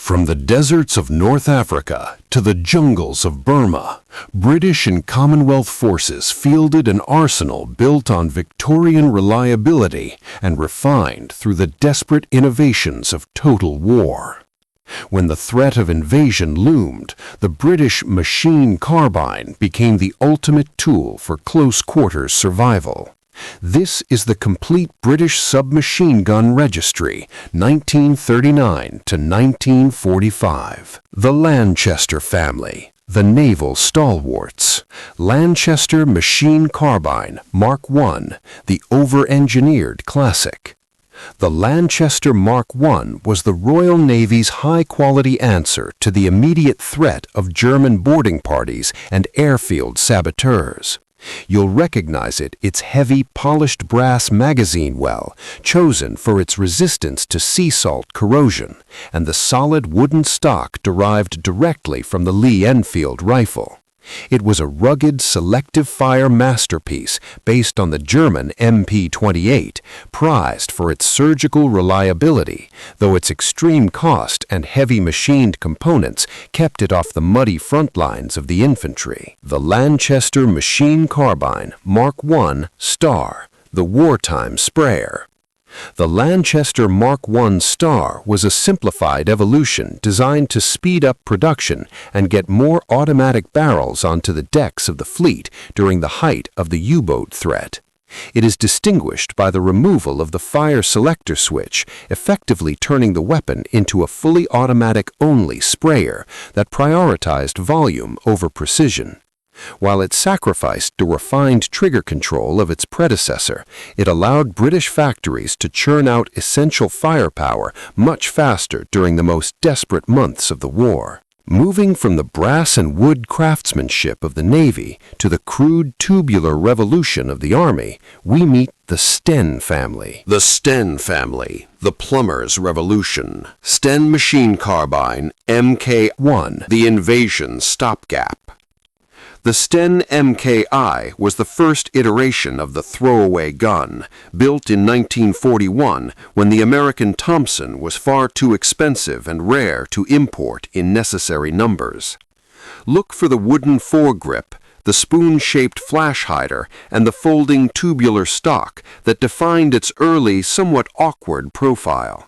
From the deserts of North Africa to the jungles of Burma, British and Commonwealth forces fielded an arsenal built on Victorian reliability and refined through the desperate innovations of total war. When the threat of invasion loomed, the British machine carbine became the ultimate tool for close-quarters survival. This is the complete British submachine gun registry, 1939 to 1945. The Lanchester family, the naval stalwarts. Lanchester Machine Carbine Mark I, the over-engineered classic. The Lanchester Mark I was the Royal Navy's high-quality answer to the immediate threat of German boarding parties and airfield saboteurs. You'll recognize its heavy, polished brass magazine well, chosen for its resistance to sea salt corrosion, and the solid wooden stock derived directly from the Lee-Enfield rifle. It was a rugged, selective-fire masterpiece based on the German MP-28, prized for its surgical reliability, though its extreme cost and heavy machined components kept it off the muddy front lines of the infantry. The Lanchester Machine Carbine Mark I Star, the wartime sprayer. The Lanchester Mark I Star was a simplified evolution designed to speed up production and get more automatic barrels onto the decks of the fleet during the height of the U-boat threat. It is distinguished by the removal of the fire selector switch, effectively turning the weapon into a fully automatic-only sprayer that prioritized volume over precision. While it sacrificed the refined trigger control of its predecessor, it allowed British factories to churn out essential firepower much faster during the most desperate months of the war. Moving from the brass and wood craftsmanship of the Navy to the crude tubular revolution of the Army, we meet the Sten family. The Sten family, the Plumber's Revolution. Sten Machine Carbine Mk I, the invasion stopgap. The Sten Mk I was the first iteration of the throwaway gun, built in 1941 when the American Thompson was far too expensive and rare to import in necessary numbers. Look for the wooden foregrip, the spoon-shaped flash hider, and the folding tubular stock that defined its early, somewhat awkward profile.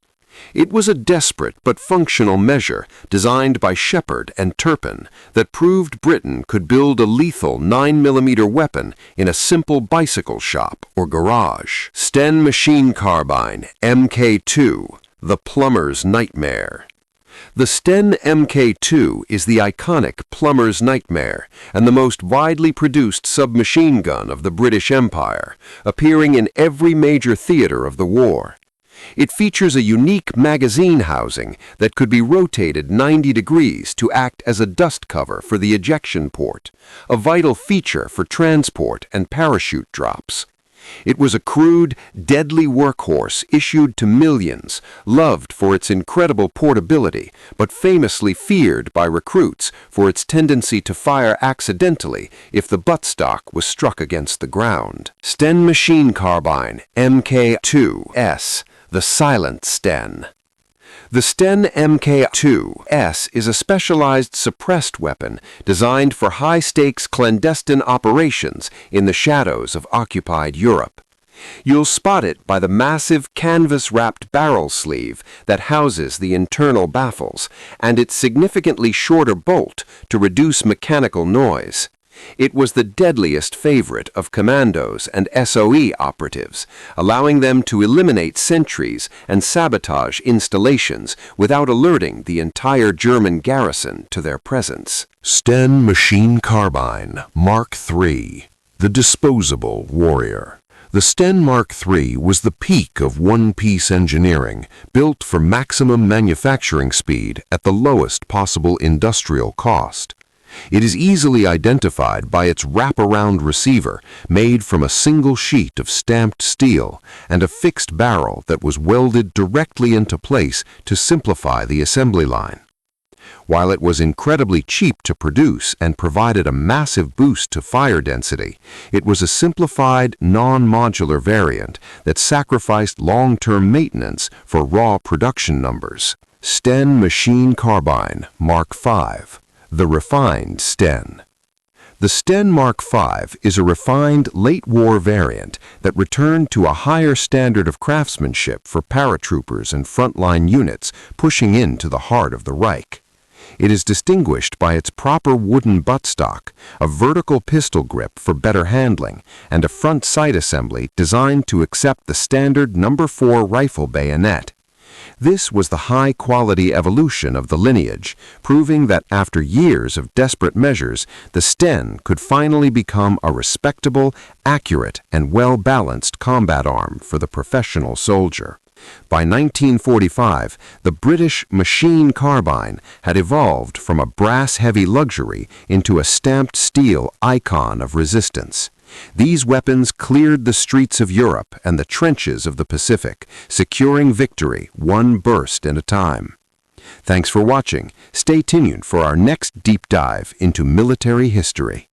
It was a desperate but functional measure designed by Shepard and Turpin that proved Britain could build a lethal 9mm weapon in a simple bicycle shop or garage. Sten Machine Carbine Mk II, the plumber's nightmare. The Sten Mk II is the iconic plumber's nightmare and the most widely produced submachine gun of the British Empire, appearing in every major theater of the war. It features a unique magazine housing that could be rotated 90 degrees to act as a dust cover for the ejection port, a vital feature for transport and parachute drops. It was a crude, deadly workhorse issued to millions, loved for its incredible portability, but famously feared by recruits for its tendency to fire accidentally if the buttstock was struck against the ground. Sten Machine Carbine Mk II, the silent Sten. The Sten Mk II is a specialized suppressed weapon designed for high-stakes clandestine operations in the shadows of occupied Europe. You'll spot it by the massive canvas-wrapped barrel sleeve that houses the internal baffles and its significantly shorter bolt to reduce mechanical noise. It was the deadliest favorite of commandos and SOE operatives, allowing them to eliminate sentries and sabotage installations without alerting the entire German garrison to their presence. Sten Machine Carbine Mark III, the disposable warrior. The Sten Mark III was the peak of one-piece engineering, built for maximum manufacturing speed at the lowest possible industrial cost. It is easily identified by its wraparound receiver made from a single sheet of stamped steel and a fixed barrel that was welded directly into place to simplify the assembly line. While it was incredibly cheap to produce and provided a massive boost to fire density, it was a simplified, non-modular variant that sacrificed long-term maintenance for raw production numbers. Sten Machine Carbine Mark V, the refined Sten. The Sten Mk I is a refined late-war variant that returned to a higher standard of craftsmanship for paratroopers and frontline units pushing into the heart of the Reich. It is distinguished by its proper wooden buttstock, a vertical pistol grip for better handling, and a front sight assembly designed to accept the standard No. 4 rifle bayonet. This was the high-quality evolution of the lineage, proving that after years of desperate measures, the Sten could finally become a respectable, accurate, and well-balanced combat arm for the professional soldier. By 1945, the British machine carbine had evolved from a brass-heavy luxury into a stamped steel icon of resistance. These weapons cleared the streets of Europe and the trenches of the Pacific, securing victory one burst at a time. Thanks for watching. Stay tuned for our next deep dive into military history.